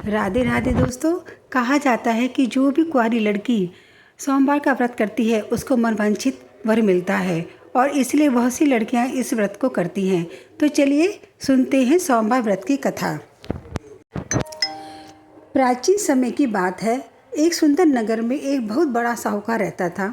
राधे राधे दोस्तों। कहा जाता है कि जो भी कुंवारी लड़की सोमवार का व्रत करती है उसको मनवांछित वर मिलता है और इसलिए बहुत सी लड़कियां इस व्रत को करती हैं। तो चलिए सुनते हैं सोमवार व्रत की कथा। प्राचीन समय की बात है। एक सुंदर नगर में एक बहुत बड़ा साहूकार रहता था।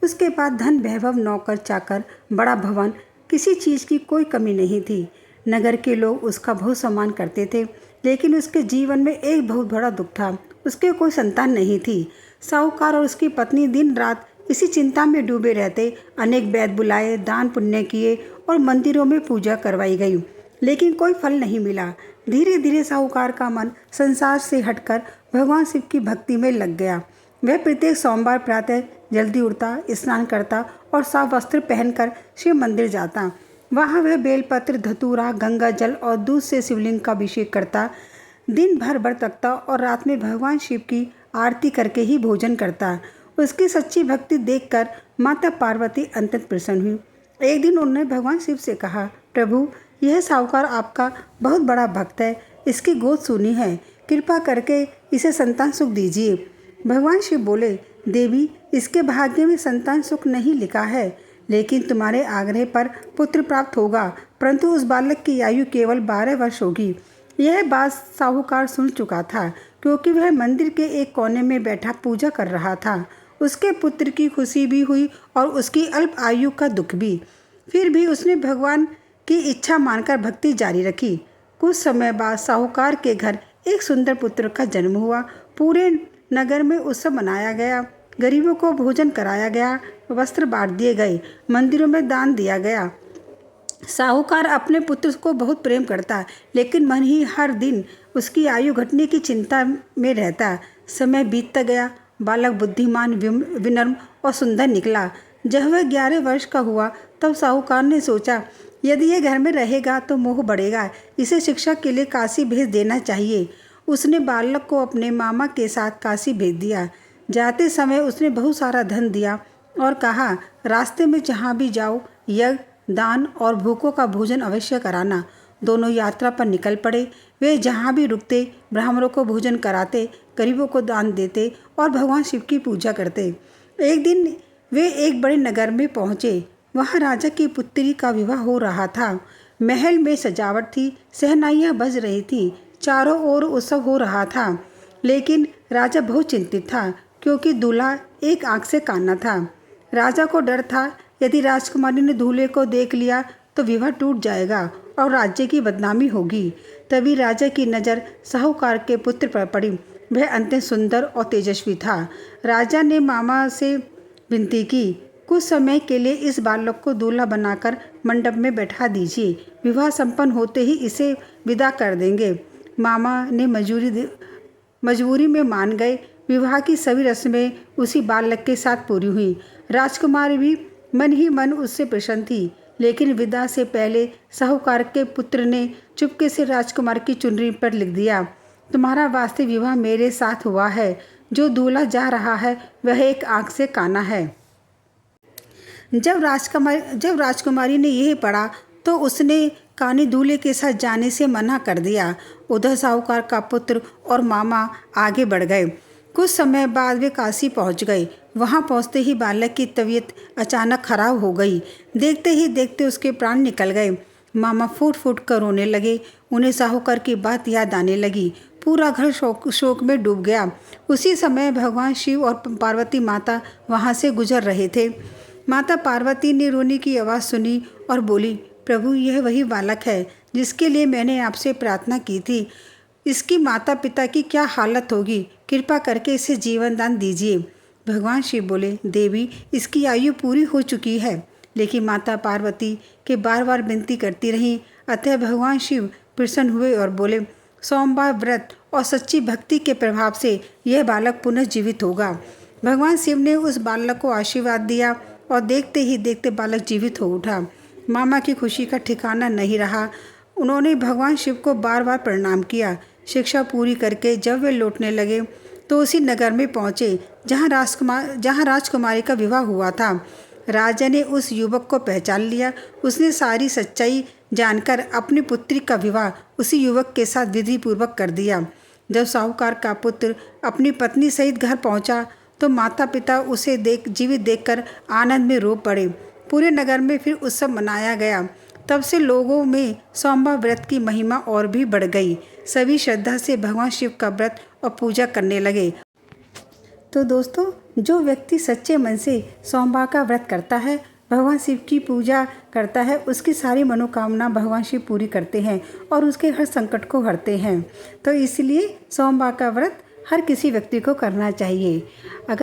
उसके पास धन वैभव, नौकर चाकर, बड़ा भवन, किसी चीज़ की कोई कमी नहीं थी। नगर के लोग उसका बहुत सम्मान करते थे, लेकिन उसके जीवन में एक बहुत बड़ा दुख था। उसके कोई संतान नहीं थी। साहूकार और उसकी पत्नी दिन रात इसी चिंता में डूबे रहते। अनेक वैद्य बुलाए, दान पुण्य किए और मंदिरों में पूजा करवाई गई, लेकिन कोई फल नहीं मिला। धीरे धीरे साहूकार का मन संसार से हटकर भगवान शिव की भक्ति में लग गया। वह प्रत्येक सोमवार प्रातः जल्दी उठता, स्नान करता और साफ वस्त्र पहनकर शिव मंदिर जाता। वहाँ वह बेलपत्र, धतूरा, गंगा जल और दूध से शिवलिंग का अभिषेक करता। दिन भर व्रत रखता और रात में भगवान शिव की आरती करके ही भोजन करता। उसकी सच्ची भक्ति देखकर माता पार्वती अत्यंत प्रसन्न हुई। एक दिन उन्होंने भगवान शिव से कहा, प्रभु, यह साहूकार आपका बहुत बड़ा भक्त है। इसकी गोद सुनी है, कृपा करके इसे संतान सुख दीजिए। भगवान शिव बोले, देवी, इसके भाग्य में संतान सुख नहीं लिखा है, लेकिन तुम्हारे आग्रह पर पुत्र प्राप्त होगा, परंतु उस बालक की आयु केवल 12 वर्ष होगी। यह बात साहूकार सुन चुका था, क्योंकि वह मंदिर के एक कोने में बैठा पूजा कर रहा था। उसके पुत्र की खुशी भी हुई और उसकी अल्प आयु का दुख भी। फिर भी उसने भगवान की इच्छा मानकर भक्ति जारी रखी। कुछ समय बाद साहूकार के घर एक सुंदर पुत्र का जन्म हुआ। पूरे नगर में उत्सव मनाया गया, गरीबों को भोजन कराया गया, वस्त्र बांट दिए गए, मंदिरों में दान दिया गया। साहूकार अपने पुत्र को बहुत प्रेम करता, लेकिन मन ही हर दिन उसकी आयु घटने की चिंता में रहता। समय बीतता गया। बालक बुद्धिमान, विनम्र और सुंदर निकला। जब वह 11 वर्ष का हुआ तब साहूकार ने सोचा, यदि यह घर में रहेगा तो मोह बढ़ेगा, इसे शिक्षा के लिए काशी भेज देना चाहिए। उसने बालक को अपने मामा के साथ काशी भेज दिया। जाते समय उसने बहुत सारा धन दिया और कहा, रास्ते में जहाँ भी जाओ यज्ञ, दान और भूखों का भोजन अवश्य कराना। दोनों यात्रा पर निकल पड़े। वे जहाँ भी रुकते ब्राह्मणों को भोजन कराते, गरीबों को दान देते और भगवान शिव की पूजा करते। एक दिन वे एक बड़े नगर में पहुँचे। वहाँ राजा की पुत्री का विवाह हो रहा था। महल में सजावट थी, शहनाइयाँ बज रही थी, चारों ओर उत्सव हो रहा था। लेकिन राजा बहुत चिंतित था, क्योंकि दूल्हा एक आँख से काना था। राजा को डर था, यदि राजकुमारी ने दूल्हे को देख लिया तो विवाह टूट जाएगा और राज्य की बदनामी होगी। तभी राजा की नज़र साहूकार के पुत्र पर पड़ी। वह अत्यंत सुंदर और तेजस्वी था। राजा ने मामा से विनती की, कुछ समय के लिए इस बालक को दूल्हा बनाकर मंडप में बैठा दीजिए। विवाह संपन्न होते ही इसे विदा कर देंगे। मामा ने मजबूरी में मान गए। विवाह की सभी रस्में उसी बालक के साथ पूरी हुई। राजकुमारी भी मन ही मन उससे प्रसन्न थी, लेकिन विदा से पहले साहूकार के पुत्र ने चुपके से राजकुमार की चुनरी पर लिख दिया, तुम्हारा वास्तविक विवाह मेरे साथ हुआ है। जो दूल्हा जा रहा है वह एक आँख से काना है। जब राजकुमारी ने यह पढ़ा तो उसने कानी दूल्हे के साथ जाने से मना कर दिया। उधर साहूकार का पुत्र और मामा आगे बढ़ गए। कुछ समय बाद वे काशी पहुंच गए। वहां पहुंचते ही बालक की तबीयत अचानक खराब हो गई। देखते ही देखते उसके प्राण निकल गए। मामा फूट फूट कर रोने लगे। उन्हें साहूकार की बात याद आने लगी। पूरा घर शोक में डूब गया। उसी समय भगवान शिव और पार्वती माता वहां से गुजर रहे थे। माता पार्वती ने रोने की आवाज़ सुनी और बोली, प्रभु, यह वही बालक है जिसके लिए मैंने आपसे प्रार्थना की थी। इसकी माता पिता की क्या हालत होगी, कृपा करके इसे जीवन दान दीजिए। भगवान शिव बोले, देवी, इसकी आयु पूरी हो चुकी है। लेकिन माता पार्वती के बार बार विनती करती रहीं। अतः भगवान शिव प्रसन्न हुए और बोले, सोमवार व्रत और सच्ची भक्ति के प्रभाव से यह बालक पुनः जीवित होगा। भगवान शिव ने उस बालक को आशीर्वाद दिया और देखते ही देखते बालक जीवित हो उठा। मामा की खुशी का ठिकाना नहीं रहा। उन्होंने भगवान शिव को बार बार प्रणाम किया। शिक्षा पूरी करके जब वे लौटने लगे तो उसी नगर में पहुँचे जहाँ राजकुमारी का विवाह हुआ था। राजा ने उस युवक को पहचान लिया। उसने सारी सच्चाई जानकर अपनी पुत्री का विवाह उसी युवक के साथ विधि पूर्वक कर दिया। जब साहूकार का पुत्र अपनी पत्नी सहित घर पहुंचा तो माता पिता उसे जीवित देखकर आनंद में रो पड़े। पूरे नगर में फिर उत्सव मनाया गया। तब से लोगों में सोमवार व्रत की महिमा और भी बढ़ गई। सभी श्रद्धा से भगवान शिव का व्रत और पूजा करने लगे। तो दोस्तों, जो व्यक्ति सच्चे मन से सोमवार का व्रत करता है, भगवान शिव की पूजा करता है, उसकी सारी मनोकामना भगवान शिव पूरी करते हैं और उसके हर संकट को हरते हैं। तो इसलिए सोमवार का व्रत हर किसी व्यक्ति को करना चाहिए। अगर